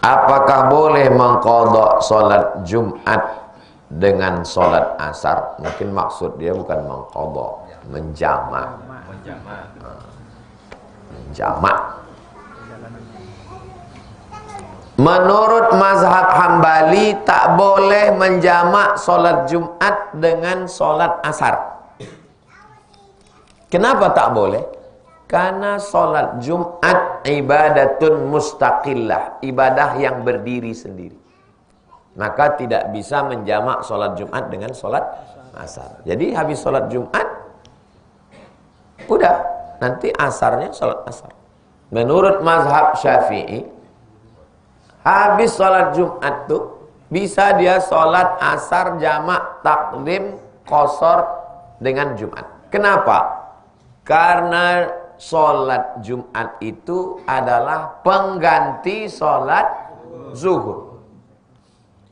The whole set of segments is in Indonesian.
Apakah boleh mengqadha salat Jumat dengan salat asar? Mungkin maksud dia bukan mengqadha, menjamak. Menjamak. Menurut mazhab Hambali tak boleh menjamak salat Jumat dengan salat asar. Kenapa tak boleh? Karena salat Jumat ibadatun mustaqillah, ibadah yang berdiri sendiri. Maka tidak bisa menjamak salat Jumat dengan salat asar. Jadi habis salat Jumat, udah, nanti asarnya salat asar. Menurut mazhab Syafi'i, habis salat Jumat tuh bisa dia salat asar jamak takdim qasar dengan Jumat. Kenapa? Karena salat Jumat itu adalah pengganti salat zuhur.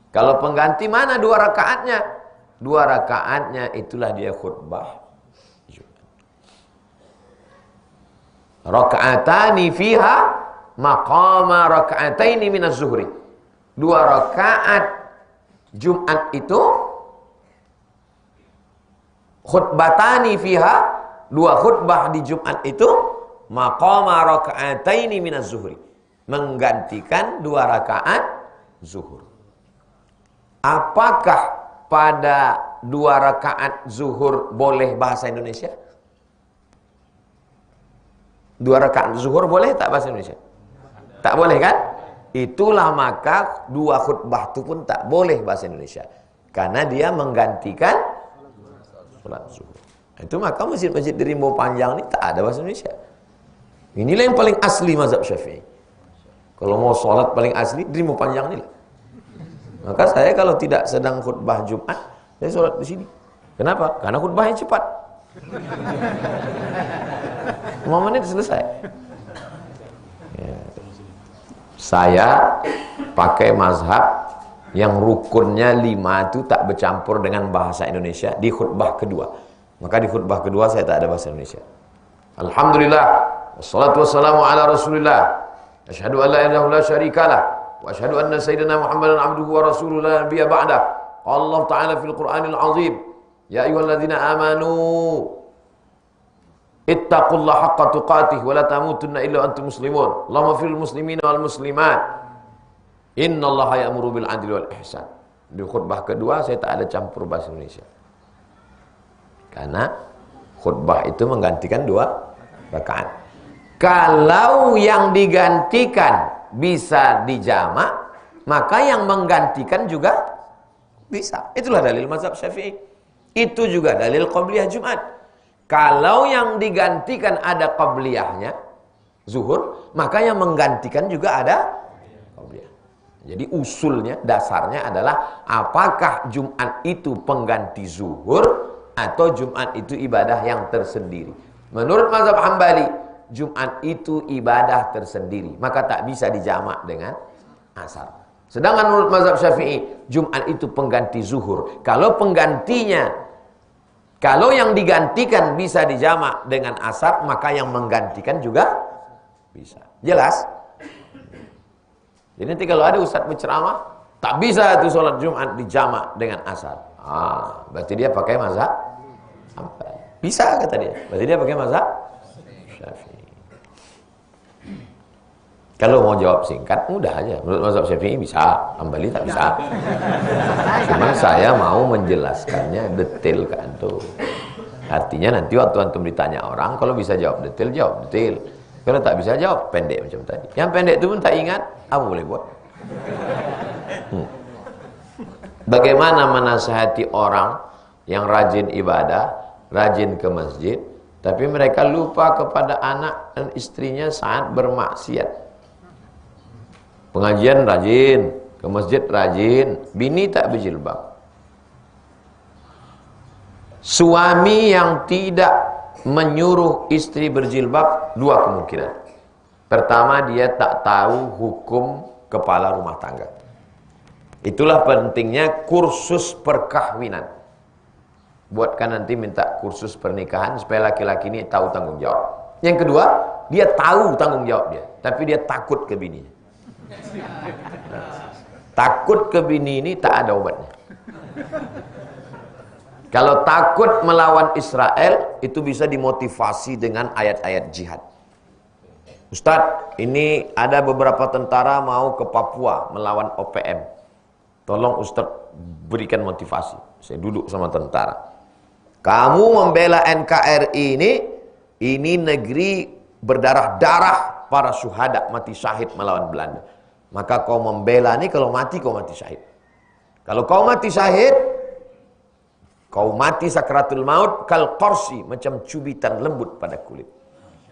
Kalau pengganti mana 2 rakaatnya? 2 rakaatnya itulah dia khutbah Jumat. Raka'atani fiha maqama raka'ataini minaz zuhri. 2 rakaat Jumat itu khutbatani fiha, 2 khutbah di Jumat itu maqama raka'ataini minaz zuhri, menggantikan 2 rakaat zuhur. Apakah pada 2 rakaat zuhur boleh bahasa Indonesia? 2 rakaat zuhur boleh tak bahasa Indonesia? Tak boleh kan? Itulah maka 2 khutbah itu pun tak boleh bahasa Indonesia, karena dia menggantikan salat zuhur. Itu maka masjid-masjid di Rimau Panjang ini tak ada bahasa Indonesia. Inilah yang paling asli mazhab Syafi'i. Kalau mau sholat paling asli di Rimau Panjang ini lah. Maka saya kalau tidak sedang khutbah Jumat, saya sholat di sini. Kenapa? Karena khutbahnya cepat. 5 menit selesai. Ya. Saya pakai mazhab yang rukunnya 5 itu tak bercampur dengan bahasa Indonesia di khutbah kedua. Maka di khutbah kedua saya tak ada bahasa Indonesia. Alhamdulillah, wassalatu wassalamu ala Rasulillah. Asyhadu an la ilaha illallah syarikalah wa asyhadu anna sayyidina Muhammadan abduhu wa rasuluhu la nabiyya ba'dah. Allah Ta'ala fil Qur'anil azim, ya ayyuhalladzina amanu ittaqullaha haqqa tuqatih wa la tamutunna illa antum muslimun. Allahumma fil muslimina wal muslimat. Innallaha ya'muru bil adli wal ihsan. Di khutbah kedua saya tak ada campur bahasa Indonesia. Karena khutbah itu menggantikan 2 rakaat. Kalau yang digantikan bisa dijamak, maka yang menggantikan juga bisa. Itulah dalil mazhab Syafi'i. Itu juga dalil qabliyah Jumat. Kalau yang digantikan ada qabliyahnya, zuhur, maka yang menggantikan juga ada qabliyah. Jadi usulnya, dasarnya adalah apakah Jumat itu pengganti zuhur atau Jumat itu ibadah yang tersendiri. Menurut mazhab Hambali, Jumat itu ibadah tersendiri, maka tak bisa dijamak dengan asar. Sedangkan menurut mazhab Syafi'i, Jumat itu pengganti zuhur. Kalau penggantinya, kalau yang digantikan bisa dijamak dengan asar, maka yang menggantikan juga bisa. Jelas? Jadi nanti kalau ada ustaz berceramah, tak bisa itu sholat Jumat dijamak dengan asar. Berarti dia pakai mazhab Hambali. Bisa kata dia. Berarti dia pakai mazhab Syafi'i. Kalau mau jawab singkat, mudah aja. Menurut mazhab Syafi'i bisa, Hambali tak bisa. Cuma saya mau menjelaskannya detail ke antum. Artinya nanti waktu antum ditanya orang, kalau bisa jawab detail, jawab detail. Kalau tak bisa jawab pendek macam tadi. Yang pendek itu pun tak ingat, apa boleh buat? Bagaimana menasihati orang yang rajin ibadah, rajin ke masjid, tapi mereka lupa kepada anak dan istrinya saat bermaksiat. Pengajian rajin, ke masjid rajin, bini tak berjilbab. Suami yang tidak menyuruh istri berjilbab, 2 kemungkinan. Pertama, dia tak tahu hukum kepala rumah tangga. Itulah pentingnya kursus perkahwinan. Buatkan nanti minta kursus pernikahan supaya laki-laki ini tahu tanggung jawab. Yang kedua, dia tahu tanggung jawab dia, tapi dia takut ke bininya. Takut ke bini ini tak ada obatnya. Kalau takut melawan Israel, itu bisa dimotivasi dengan ayat-ayat jihad. Ustadz, ini ada beberapa tentara mau ke Papua melawan OPM. Tolong Ustadz berikan motivasi. Saya duduk sama tentara. Kamu membela NKRI ini negeri berdarah-darah para syuhada mati syahid melawan Belanda. Maka kau membela ini, kalau mati kau mati syahid. Kalau kau mati syahid, kau mati sakratul maut kal qarsi, macam cubitan lembut pada kulit.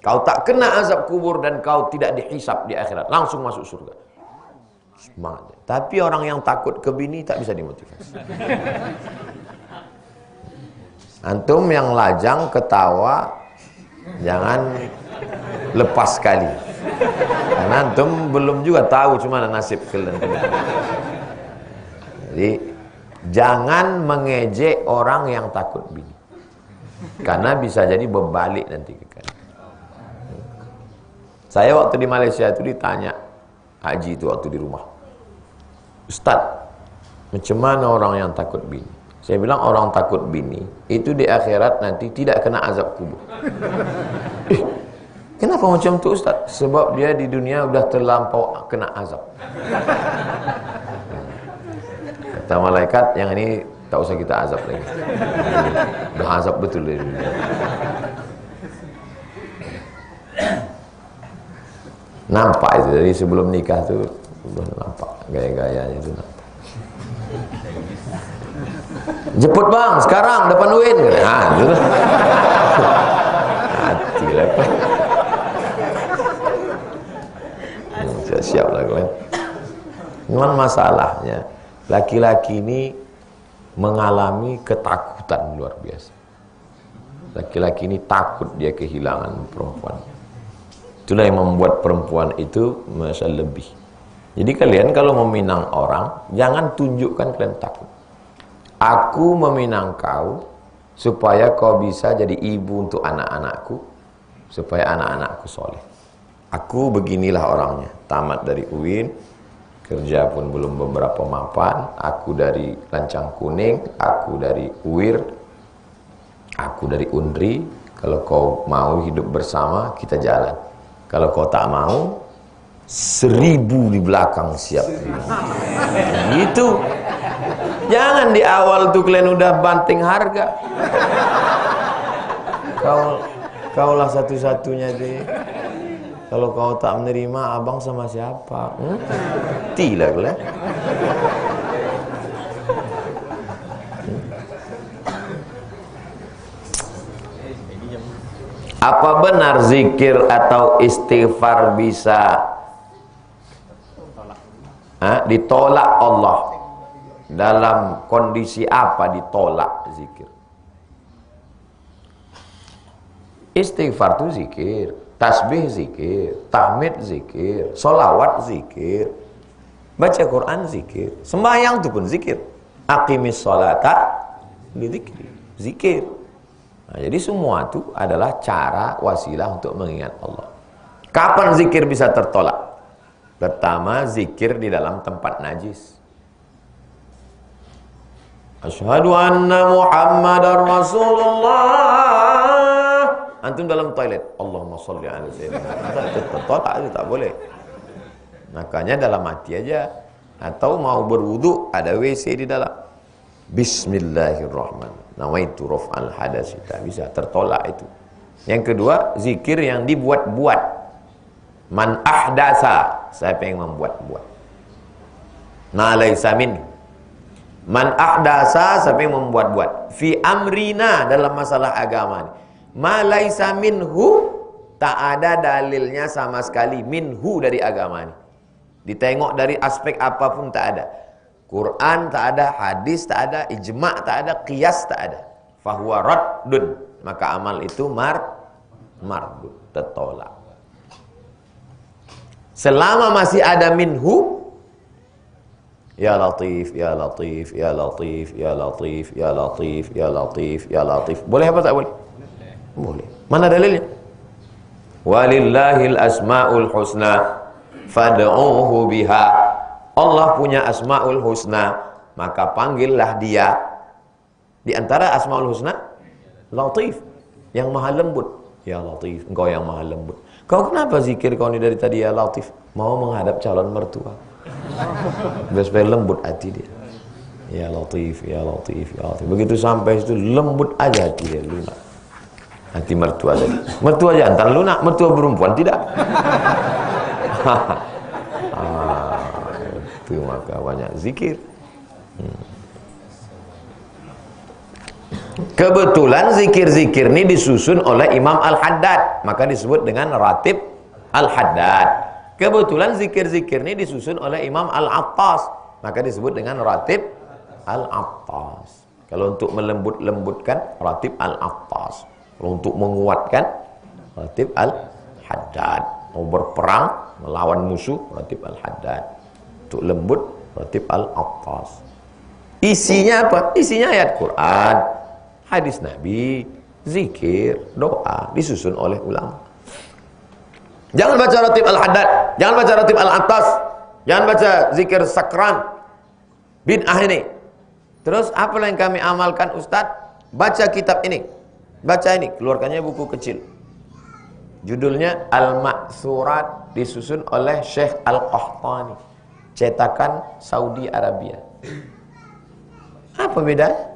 Kau tak kena azab kubur dan kau tidak dihisab di akhirat, langsung masuk surga. Semangat. Tapi orang yang takut ke bini tak bisa dimotivasi. Antum yang lajang ketawa jangan lepas sekali. Karena antum belum juga tahu cuma nasib kalian. Jadi jangan mengejek orang yang takut bini. Karena bisa jadi berbalik nanti ke kalian. Saya waktu di Malaysia itu ditanya haji itu waktu di rumah. Ustaz, macam mana orang yang takut bini? Saya bilang orang takut bini itu di akhirat nanti tidak kena azab kubur. Kenapa macam tu Ustaz? Sebab dia di dunia udah terlampau kena azab. Kata malaikat, yang ini tak usah kita azab lagi. Udah azab betul di dunia. Nampak itu dari sebelum nikah tu udah nampak gaya-gayanya itu nampak. Jemput bang sekarang depan UIN. Nah, gitu. Hati lah. Siap lah kawan. Cuman masalahnya laki-laki ini mengalami ketakutan luar biasa. Laki-laki ini takut dia kehilangan perempuan. Itulah yang membuat perempuan itu merasa lebih. Jadi kalian kalau meminang orang, jangan tunjukkan kalian takut. Aku meminang kau supaya kau bisa jadi ibu untuk anak-anakku, supaya anak-anakku soleh. Aku beginilah orangnya, tamat dari UIN, kerja pun belum beberapa mapan, aku dari Lancang Kuning, aku dari UIR, aku dari UNRI. Kalau kau mau hidup bersama, kita jalan. Kalau kau tak mau, 1000 di belakang siap. Gitu. Jangan di awal tuh kalian udah banting harga. Kaulah satu-satunya deh. Kalau kau tak menerima, abang sama siapa? Tidak kalian. Apa benar zikir atau istighfar bisa ditolak Allah? Dalam kondisi apa ditolak zikir? Istighfar itu zikir, tasbih zikir, tahmid zikir, solawat zikir, baca Quran zikir, sembahyang itu pun zikir. Aqimis sholata lidzikri, zikir. Nah, jadi semua itu adalah cara wasilah untuk mengingat Allah. Kapan zikir bisa tertolak? Pertama, zikir di dalam tempat najis. Asyhadu anna Muhammadar Rasulullah. Antum dalam toilet, Allahumma sholli ala sayyidina. Tertolak itu tak boleh. Makanya dalam hati aja. Atau mau berwudu, ada WC di dalam. Bismillahirrahmanirrahim. Nawaitu raf'al hadas. Tak bisa, tertolak itu. Yang kedua, zikir yang dibuat-buat. Man ahdasa, siapa yang membuat-buat. Ma laisa min. Man ahdasa, siapa yang membuat-buat. Fi amrina, dalam masalah agama. Ma laisa minhu, tak ada dalilnya sama sekali. Minhu, dari agama ini. Ditengok dari aspek apapun tak ada. Quran tak ada, hadis tak ada, ijma' tak ada, qiyas tak ada. Fahuwa raddun, maka amal itu mardud, tertolak. Selama masih ada minhu, ya latif, ya latif, ya latif, ya latif, ya latif, ya latif, ya latif. Boleh apa tak boleh? Boleh. Mana dalilnya? Walillahil asmaul husna fad'uhu biha. Allah punya asmaul husna, maka panggillah dia. Di antara asmaul husna, Latif, yang maha lembut. Ya Latif, engkau yang maha lembut. Kau kenapa zikir kau ini dari tadi ya Latif? Mau menghadap calon mertua. Biar supaya lembut hati dia. Ya Latif, ya Latif, ya Latif. Begitu sampai situ lembut aja hati dia, lunak. Hati mertua tadi. Mertua jantan lunak, mertua perempuan tidak. Itu maka banyak zikir. Kebetulan zikir-zikir ini disusun oleh Imam Al-Haddad, maka disebut dengan Ratib Al-Haddad. Kebetulan zikir-zikir ini disusun oleh Imam Al-Attas, maka disebut dengan Ratib Al-Attas. Kalau untuk melembut-lembutkan, Ratib Al-Attas. Kalau untuk menguatkan, Ratib Al-Haddad. Mau berperang, melawan musuh, Ratib Al-Haddad. Untuk lembut, Ratib Al-Attas. Isinya apa? Isinya ayat Quran, hadis Nabi, zikir, doa, disusun oleh ulama. Jangan baca Ratib Al-Haddad, jangan baca Ratib Al-Attas, jangan baca zikir sakran, bid'ah ini. Terus apa yang kami amalkan Ustaz? Baca kitab ini, baca ini, keluarkannya buku kecil. Judulnya Al-Ma'thurat, disusun oleh Syekh Al-Qahtani, cetakan Saudi Arabia. Apa bedanya?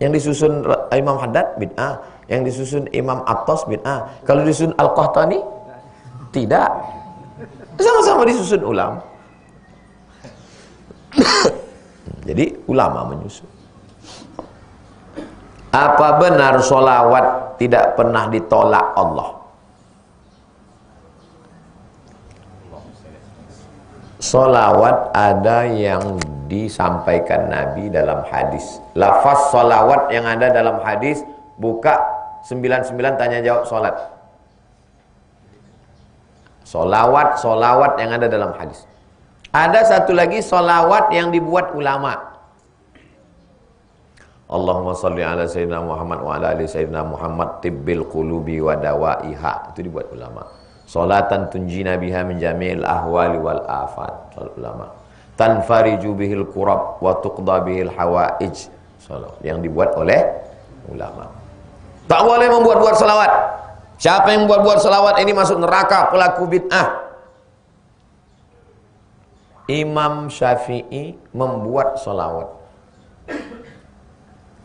Yang disusun Imam Haddad bid'ah, yang disusun Imam Attas bid'ah. Kalau disusun Al-Qahtani tidak. Sama-sama disusun ulama. Jadi ulama menyusun. Apa benar sholawat tidak pernah ditolak Allah? Sholawat ada yang disampaikan Nabi dalam hadis. Lafaz sholawat yang ada dalam hadis, buka 99 tanya jawab sholat. Sholawat yang ada dalam hadis. Ada satu lagi sholawat yang dibuat ulama. Allahumma salli ala sayyidina Muhammad wa ala ali sayyidina Muhammad tibbil qulubi wa dawaiha. Itu dibuat ulama. Salatan tunjina biha min jami'il ahwali wal afat. Salat ulama. Tanfariju bihil kurab wa tuqda bihil hawaij. Salat yang dibuat oleh ulama. Tak boleh membuat-buat salawat. Siapa yang membuat-buat salawat ini masuk neraka, pelaku bid'ah. Imam Syafi'i membuat salawat.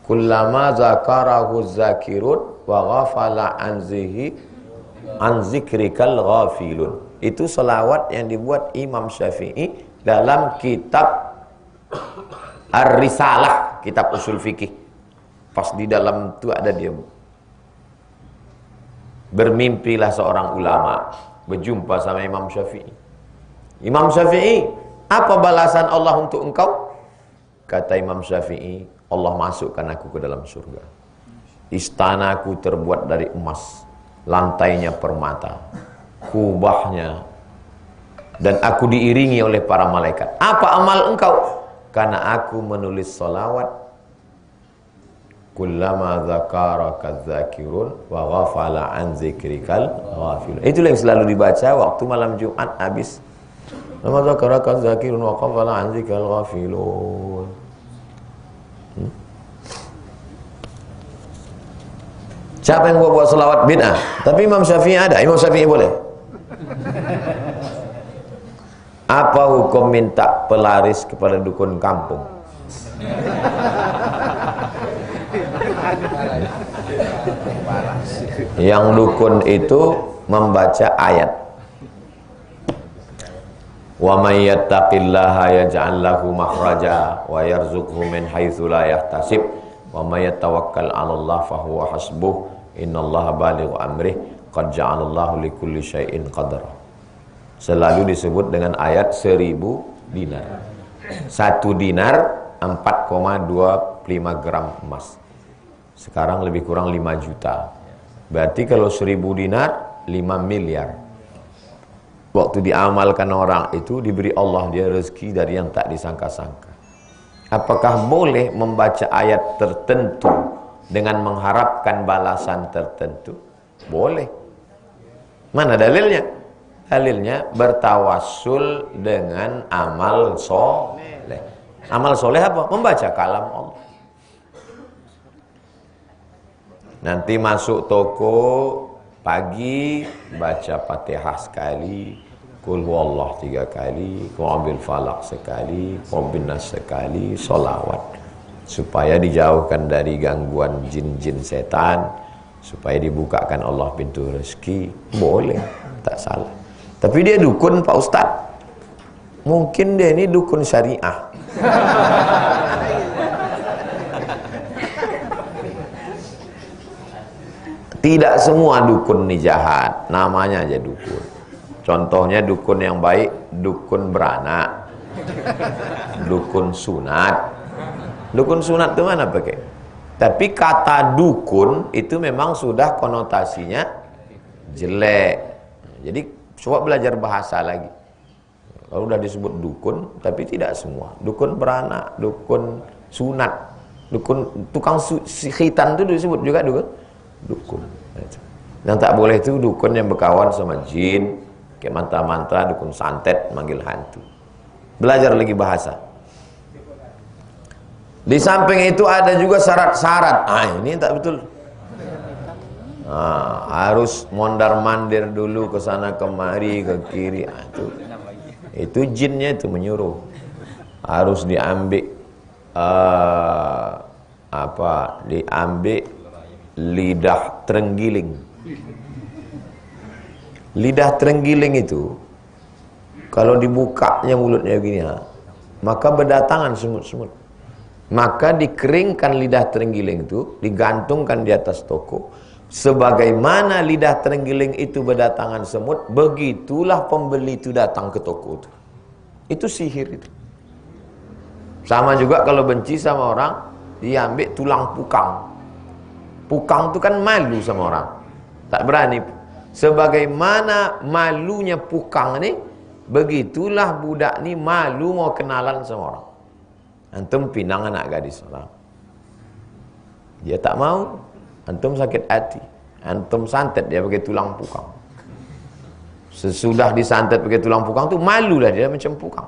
Kullama zakarahu zakirun wa ghafala an zikrikal ghafilun. Itu salawat yang dibuat Imam Syafi'i dalam kitab Ar-Risalah, kitab usul fikih. Pas di dalam itu ada dia. Bermimpilah seorang ulama berjumpa sama Imam Syafi'i. Imam Syafi'i, apa balasan Allah untuk engkau? Kata Imam Syafi'i, Allah masukkan aku ke dalam surga. Istanaku terbuat dari emas, lantainya permata, kubahnya, dan aku diiringi oleh para malaikat. Apa amal engkau? Karena aku menulis salawat. Kullama dzakaraka dzakirun wa ghafala an zikrikal ghafilun. Itulah yang selalu dibaca waktu malam Jumat habis. Lama dzakaraka dzakirun wa ghafala an zikrikal ghafilun. Siapa yang buat selawat bid'ah? Tapi Imam Syafi'i ada, Imam Syafi'i boleh. Apa hukum minta pelaris kepada dukun kampung? Yang dukun itu membaca ayat. Wa may yattaqillaha yaj'al lahu makhraja wa yarzuqhu min haitsu la yahtasib wa may yatawakkal 'alallahi fa huwa hasbuh. Innallaha balighu amrih qad ja'alallahu likulli syai'in qadara. Selalu disebut dengan ayat 1000 dinar. 1 dinar 4,25 gram emas. Sekarang lebih kurang 5 juta. Berarti kalau 1000 dinar 5 miliar. Waktu diamalkan orang itu diberi Allah dia rezeki dari yang tak disangka-sangka. Apakah boleh membaca ayat tertentu dengan mengharapkan balasan tertentu? Boleh. Mana dalilnya? Dalilnya bertawassul dengan amal soleh. Amal soleh apa? Membaca kalam Allah. Nanti masuk toko pagi baca Fatihah sekali, Qul huwallah 3 kali, Qul falaq sekali, Qul binnas sekali, sholawat supaya dijauhkan dari gangguan jin-jin setan, supaya dibukakan Allah pintu rezeki. Boleh, tak salah. Tapi dia dukun Pak Ustaz. Mungkin dia ini dukun syariah. Tidak semua dukun ini jahat, namanya aja dukun. Contohnya dukun yang baik, dukun beranak, dukun sunat. Dukun sunat itu mana pakai? Tapi kata dukun itu memang sudah konotasinya jelek. Jadi coba belajar bahasa lagi. Kalau udah disebut dukun, tapi tidak semua. Dukun beranak, dukun sunat, dukun tukang khitan itu disebut juga dukun. Yang tak boleh itu dukun yang berkawan sama jin, kayak mantra-mantra, dukun santet, manggil hantu. Belajar lagi bahasa. Di samping itu ada juga syarat-syarat. Ini tak betul. Harus mondar-mandir dulu ke sana kemari, ke kiri. Itu jinnya itu menyuruh. Harus diambil diambil lidah terenggiling. Lidah terenggiling itu kalau dibukanya mulutnya begini, maka berdatangan semut-semut. Maka dikeringkan lidah terenggiling itu, digantungkan di atas toko. Sebagaimana lidah terenggiling itu berdatangan semut, begitulah pembeli itu datang ke toko itu. Itu sihir itu. Sama juga kalau benci sama orang, diambil tulang pukang. Pukang itu kan malu sama orang, tak berani. Sebagaimana malunya pukang ini, begitulah budak ini malu mau kenalan sama orang. Antum pinang anak gadis orang, dia tak mau. Antum sakit hati, antum santet dia pakai tulang pukang. Sesudah disantet pakai tulang pukang tu malulah dia macam pukang.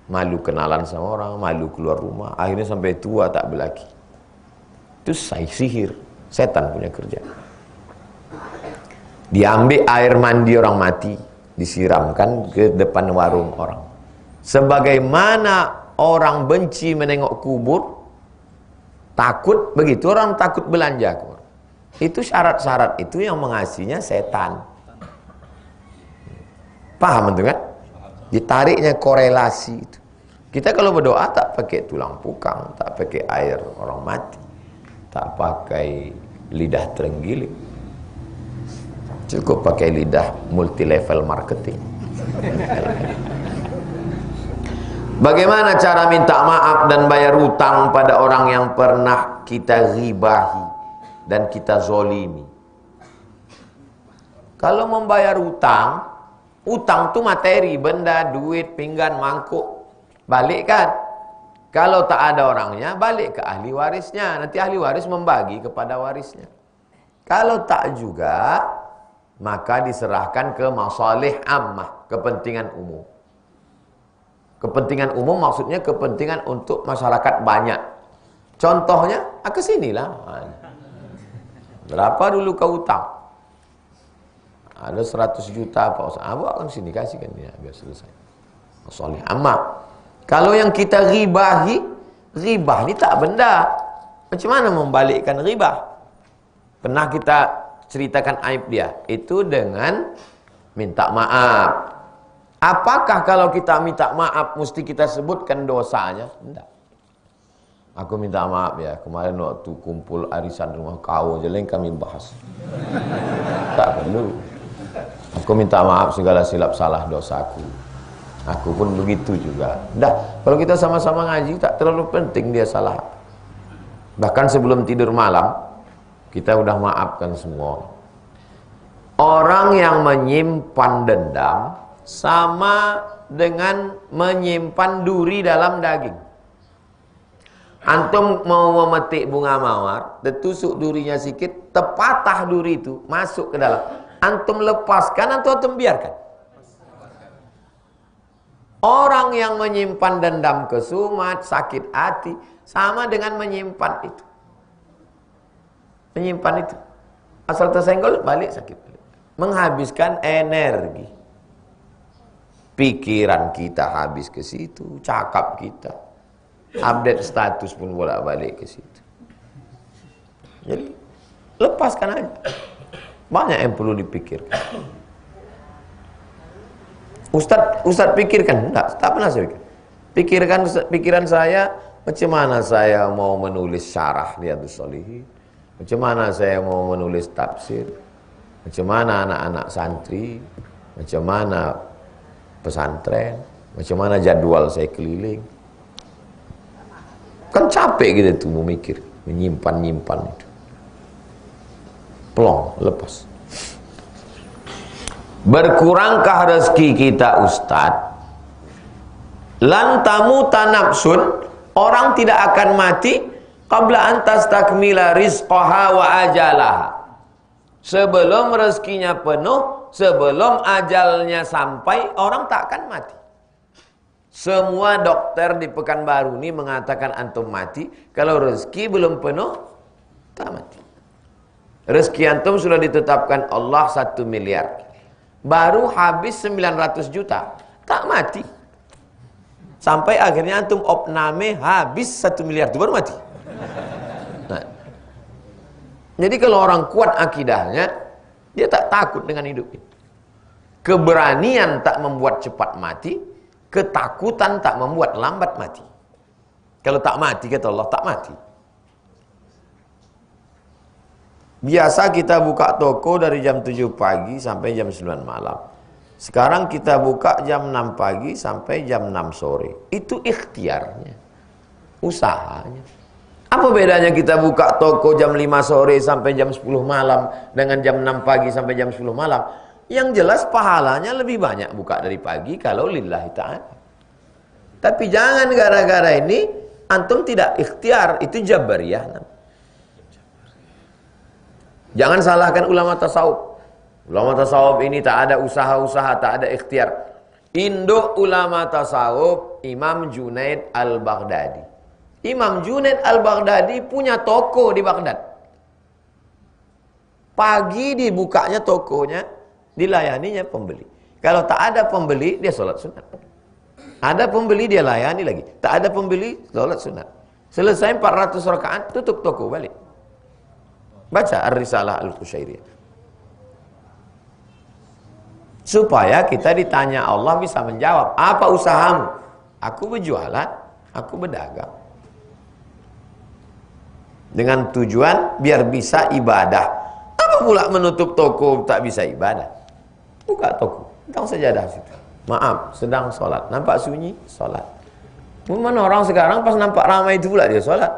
Malu kenalan sama orang, malu keluar rumah, akhirnya sampai tua tak berlaki. Itu sihir, setan punya kerja. Diambil air mandi orang mati, disiramkan ke depan warung orang. Sebagaimana orang benci menengok kubur, takut, begitu orang takut belanja. Itu syarat-syarat itu yang mengasihnya setan. Paham itu kan? Ditariknya korelasi itu. Kita kalau berdoa tak pakai tulang pukang, tak pakai air orang mati, tak pakai lidah terenggiling. Cukup pakai lidah multi level marketing. Bagaimana cara minta maaf dan bayar hutang pada orang yang pernah kita ghibahi dan kita zolimi? Kalau membayar hutang, hutang itu materi, benda, duit, pinggan, mangkuk, balik kan? Kalau tak ada orangnya, balik ke ahli warisnya. Nanti ahli waris membagi kepada warisnya. Kalau tak juga, maka diserahkan ke masalih ammah, kepentingan umum. Kepentingan umum maksudnya kepentingan untuk masyarakat banyak. Contohnya, ke sinilah. Berapa dulu kau hutang? Ada 100 juta Pak Ustaz. Bawa kan sini, kasihkan dia biar selesai. Masalih ammah. Kalau yang kita ribahi, ribah ini tak benda. Macam mana membalikkan ribah? Pernah kita ceritakan aib dia. Itu dengan minta maaf. Apakah kalau kita minta maaf mesti kita sebutkan dosanya? Tidak. Aku minta maaf ya, kemarin waktu kumpul arisan rumah kau aja yang kami bahas. Tak perlu. Aku minta maaf segala silap salah dosaku. Aku pun begitu juga. Dah, kalau kita sama-sama ngaji tak terlalu penting dia salah. Bahkan sebelum tidur malam kita udah maafkan semua. Orang yang menyimpan dendam sama dengan menyimpan duri dalam daging. Antum mau memetik bunga mawar, tertusuk durinya sikit, terpatah duri itu, masuk ke dalam. Antum lepaskan atau antum biarkan? Orang yang menyimpan dendam kesumat, sakit hati, sama dengan menyimpan itu. Menyimpan itu. Asal tersenggol, balik sakit. Menghabiskan energi. Pikiran kita habis ke situ, cakap kita. Update status pun bolak-balik ke situ. Jadi, lepaskan aja. Banyak yang perlu dipikirkan. Ustaz pikirkan? Enggak, tak pernah saya pikir. Pikiran saya, macam mana saya mau menulis syarah Riyadhus Shalihin, macam mana saya mau menulis tafsir, macam mana anak-anak santri, macam mana pesantren, macam mana jadwal saya keliling. Kan capek gitu tuh memikir, menyimpan itu. Pelong, lepas. Berkurangkah rezeki kita Ustaz? Lan tamuta nafsun, orang tidak akan mati qabla an tastakmila rizqaha wa ajalaha. Sebelum rezekinya penuh, sebelum ajalnya sampai, orang tak akan mati. Semua dokter di Pekanbaru ini mengatakan antum mati, kalau rezeki belum penuh, tak mati. Rezeki antum sudah ditetapkan Allah 1 miliar. Baru habis 900 juta, tak mati. Sampai akhirnya antum opname habis 1 miliar itu baru mati. Nah, jadi kalau orang kuat akidahnya, dia tak takut dengan hidup ini. Keberanian tak membuat cepat mati, ketakutan tak membuat lambat mati. Kalau tak mati, kata Allah, tak mati. Biasa kita buka toko dari jam 7 pagi sampai jam 9 malam. Sekarang kita buka jam 6 pagi sampai jam 6 sore. Itu ikhtiarnya, usahanya. Apa bedanya kita buka toko jam 5 sore sampai jam 10 malam dengan jam 6 pagi sampai jam 10 malam? Yang jelas pahalanya lebih banyak buka dari pagi kalau lillahi ta'ala. Tapi jangan gara-gara ini antum tidak ikhtiar, itu jabariyah. Jangan salahkan ulama tasawuf. Ulama tasawuf ini tak ada usaha-usaha, tak ada ikhtiar. Induk ulama tasawuf Imam Junaid Al-Baghdadi. Imam Junaid Al-Baghdadi punya toko di Baghdad. Pagi dibukanya tokonya, dilayaninya pembeli. Kalau tak ada pembeli, dia sholat sunat. Ada pembeli, dia layani lagi. Tak ada pembeli, sholat sunat. Selesai 400 rakaat, tutup toko balik. Baca Ar-Risalah Al-Qushairiyah. Supaya kita ditanya Allah bisa menjawab, apa usahamu? Aku berjualan, aku berdagang. Dengan tujuan biar bisa ibadah. Apa pula menutup toko tak bisa ibadah? Buka toko, tentang sajadah situ. Maaf, sedang sholat. Nampak sunyi, sholat. Mana orang sekarang pas nampak ramai itu pula dia sholat.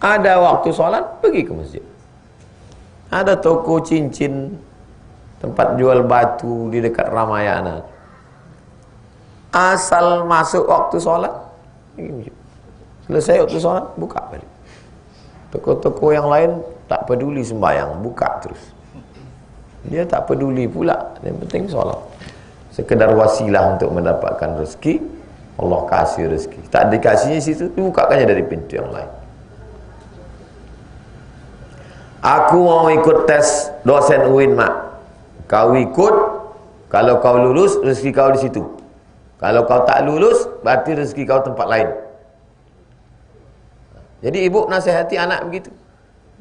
Ada waktu sholat, pergi ke masjid. Ada toko cincin, tempat jual batu di dekat Ramayana. Asal masuk waktu sholat, selesai waktu sholat, buka balik. Toko-toko yang lain tak peduli sembahyang, buka terus. Dia tak peduli pula, yang penting sholat. Sekedar wasilah untuk mendapatkan rezeki, Allah kasih rezeki. Tak dikasihnya situ, dibukakannya dari pintu yang lain. Aku mau ikut tes dosen UIN, Mak. Kau ikut, kalau kau lulus, rezeki kau di situ. Kalau kau tak lulus, berarti rezeki kau tempat lain. Jadi ibu nasihati anak begitu.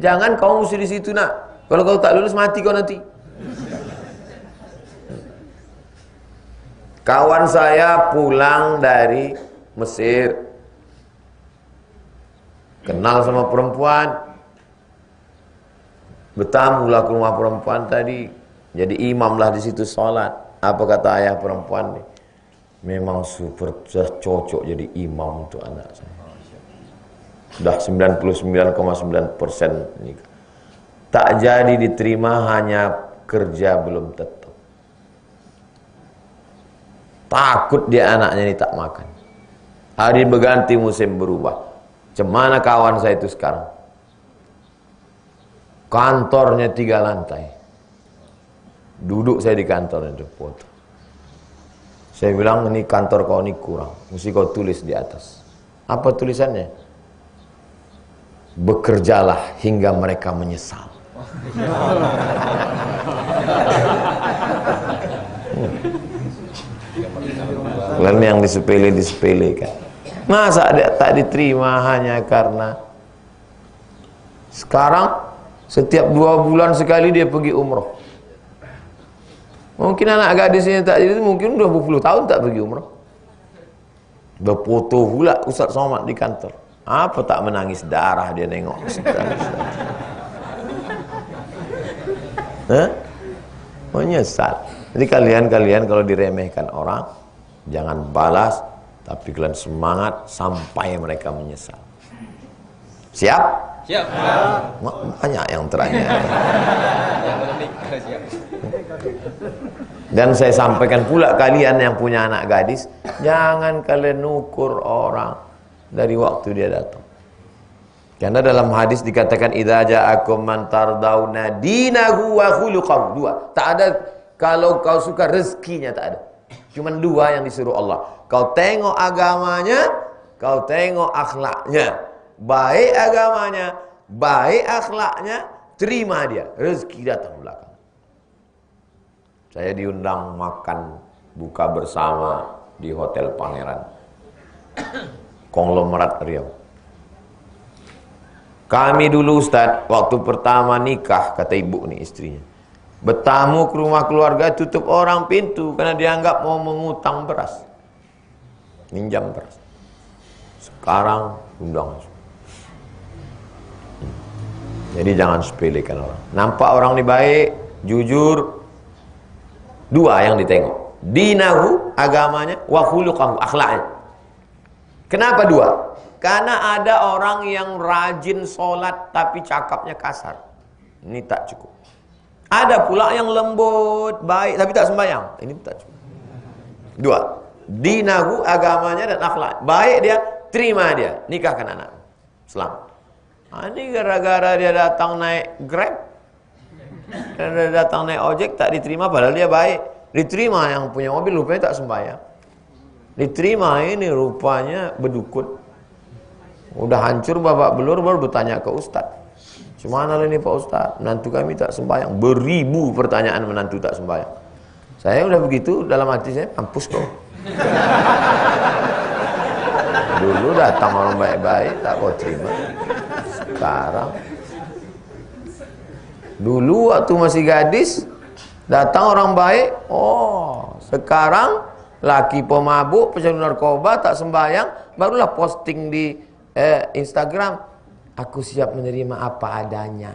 Jangan kau mesti di situ, Nak. Kalau kau tak lulus, mati kau nanti. Kawan saya pulang dari Mesir, kenal sama perempuan, bertamulah ke rumah perempuan tadi, jadi imam lah di situ sholat. Apa kata ayah perempuan nih? Memang super cocok jadi imam untuk anak saya. Sudah 99,9% nikah. Tak jadi diterima, hanya kerja belum tetap. Takut dia anaknya ini tak makan. Hari berganti, musim berubah. Cemana kawan saya itu sekarang? Kantornya 3 lantai. Duduk saya di kantor itu foto. Saya bilang, ini kantor kau ini kurang, mesti kau tulis di atas. Apa tulisannya? Bekerjalah hingga mereka menyesal. Lalu yang disepelekan. Masa tak diterima hanya karena sekarang setiap 2 bulan sekali dia pergi umroh. Mungkin anak gadisnya tak jadi, mungkin udah 20 tahun tak pergi umroh. Berfoto pula Ustaz Somad di kantor. Apa tak menangis darah dia nengok Ustaz. Menyesal. Jadi kalian kalau diremehkan orang, jangan balas, tapi kalian semangat sampai mereka menyesal. Siap? Siap. Banyak yang teranya. Dan saya sampaikan pula kalian yang punya anak gadis, jangan kalian ukur orang dari waktu dia datang. Karena dalam hadis dikatakan idza ja'akum man tardawna dinahu wa khuluquhu. 2. Tak ada kalau kau suka rezekinya, tak ada. Cuma 2 yang disuruh Allah. Kau tengok agamanya, kau tengok akhlaknya. Baik agamanya, baik akhlaknya, terima dia. Rezeki datang belakang. Saya diundang makan buka bersama di Hotel Pangeran Konglomerat Riau. Kami dulu Ustaz, waktu pertama nikah, kata ibu nih istrinya, bertamu ke rumah keluarga tutup orang pintu karena dianggap mau mengutang beras, minjam beras. Sekarang undang. Jadi jangan sepelekan orang. Nampak orang ini baik, jujur. 2 yang ditengok. Dinahu, agamanya, wa khuluquhu, akhlaknya. Kenapa 2? Karena ada orang yang rajin sholat tapi cakapnya kasar. Ini tak cukup. Ada pula yang lembut, baik tapi tak sembahyang. Ini tak cukup. 2. Dinahu, agamanya dan akhlak. Baik dia, terima dia, nikahkan anak. Selamat. Ini gara-gara dia datang naik Grab, dan dia datang naik ojek tak diterima, padahal dia baik. Diterima yang punya mobil, rupanya tak sembahyang. Diterima ini rupanya berdukun. Udah hancur babak belur, baru bertanya ke Ustaz, "Gimana ini Pak Ustaz? Menantu kami tak sembahyang." Beribu pertanyaan menantu tak sembahyang. Saya udah begitu, dalam hati saya, mampus kau. Dulu datang orang baik-baik, tak kau terima. Sekarang, dulu waktu masih gadis, datang orang baik, oh sekarang laki pemabuk, pecandu narkoba, tak sembahyang, barulah posting di Instagram, aku siap menerima apa adanya.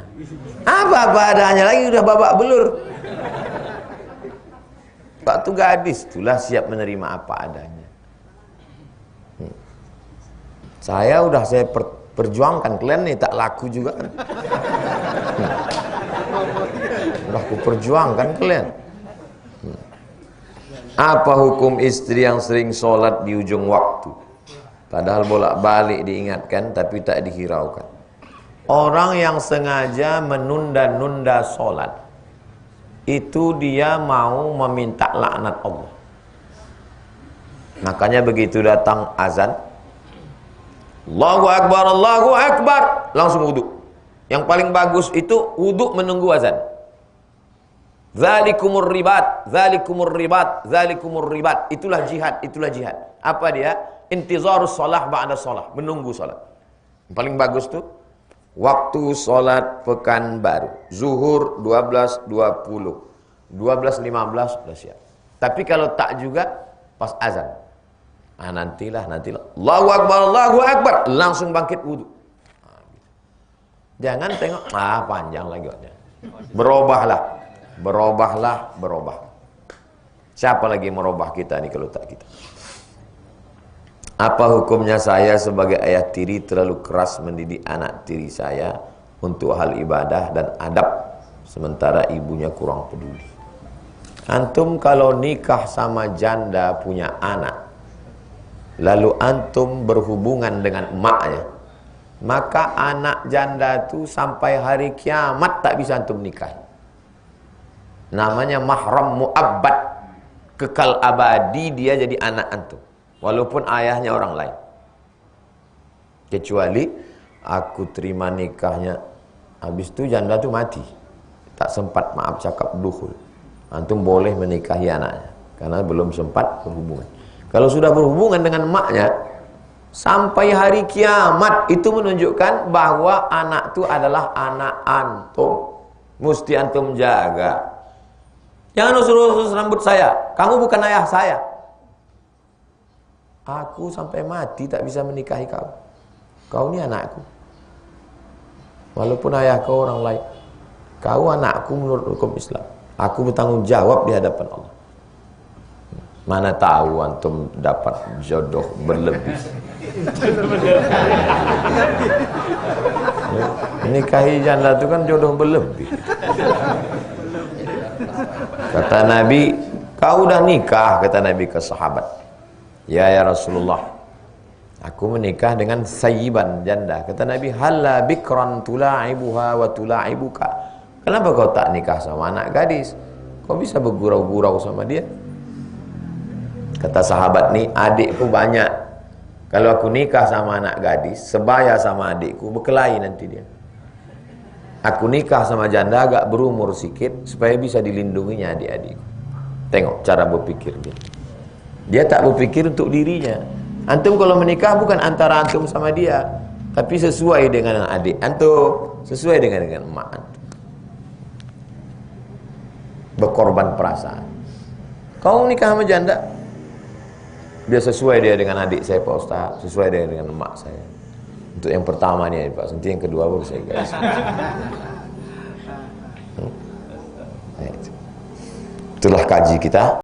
Apa adanya lagi, udah babak belur. Waktu gadis itulah siap menerima apa adanya. Saya perjuangkan, kalian nih tak laku juga kan. Udah aku perjuangkan kalian. Apa hukum istri yang sering sholat di ujung waktu? Padahal bolak-balik diingatkan tapi tak dihiraukan. Orang yang sengaja menunda-nunda sholat, itu dia mau meminta laknat Allah. Makanya begitu datang azan, Allahu Akbar, langsung wudhu. Yang paling bagus itu wudhu menunggu azan. Dzalikumur ribat. Itulah jihad. Apa dia? Intizarus shalah ba'da shalah, menunggu salat. Yang paling bagus tuh waktu salat Pekanbaru, zuhur 12.20, 12.15 sudah siap. Tapi kalau tak juga pas azan. Nantilah. Allahu Akbar, langsung bangkit wudu. Jangan tengok, panjang lagi waktunya. Berubah. Siapa lagi merubah kita nih kalau tak kita? Apa hukumnya saya sebagai ayah tiri terlalu keras mendidik anak tiri saya untuk hal ibadah dan adab, sementara ibunya kurang peduli? Antum kalau nikah sama janda punya anak, lalu antum berhubungan dengan emaknya, maka anak janda itu sampai hari kiamat tak bisa antum nikahi. Namanya mahram mu'abbad. Kekal abadi dia jadi anak antum. Walaupun ayahnya orang lain. Kecuali aku terima nikahnya, habis itu janda tu mati. Tak sempat maaf cakap dukhul. Antum boleh menikahi anaknya. Karena belum sempat berhubungan. Kalau sudah berhubungan dengan emaknya, sampai hari kiamat itu menunjukkan bahwa anak itu adalah anak antum. Mesti antum jaga. Jangan urus rambut saya. Kamu bukan ayah saya. Aku sampai mati tak bisa menikahi kau. Kau ni anakku. Walaupun ayah kau orang lain. Kau anakku menurut hukum Islam. Aku bertanggung jawab di hadapan Allah. Mana tahu antum dapat jodoh berlebih. Nikahi janda itu kan jodoh berlebih. Kata Nabi, kau dah nikah, kata Nabi ke sahabat. Ya Rasulullah, aku menikah dengan sayyiban, janda. Kata Nabi, halla bikran tula'ibuha wa tula'ibuka. Kenapa kau tak nikah sama anak gadis? Kau bisa bergurau-gurau sama dia. Kata sahabat ni, adikku banyak. Kalau aku nikah sama anak gadis, sebaya sama adikku, berkelahi nanti dia. Aku nikah sama janda agak berumur sikit, supaya bisa dilindunginya adik-adikku. Tengok cara berpikir dia. Dia tak berpikir untuk dirinya. Antum kalau menikah bukan antara antum sama dia, tapi sesuai dengan adik antum, sesuai dengan emak antum. Berkorban perasaan. Kau nikah sama janda, dia sesuai dia dengan adik saya Pak Ustaz, sesuai dia dengan emak saya. Untuk yang pertama ni Pak, nanti yang kedua baru saya garis. Itulah kaji kita.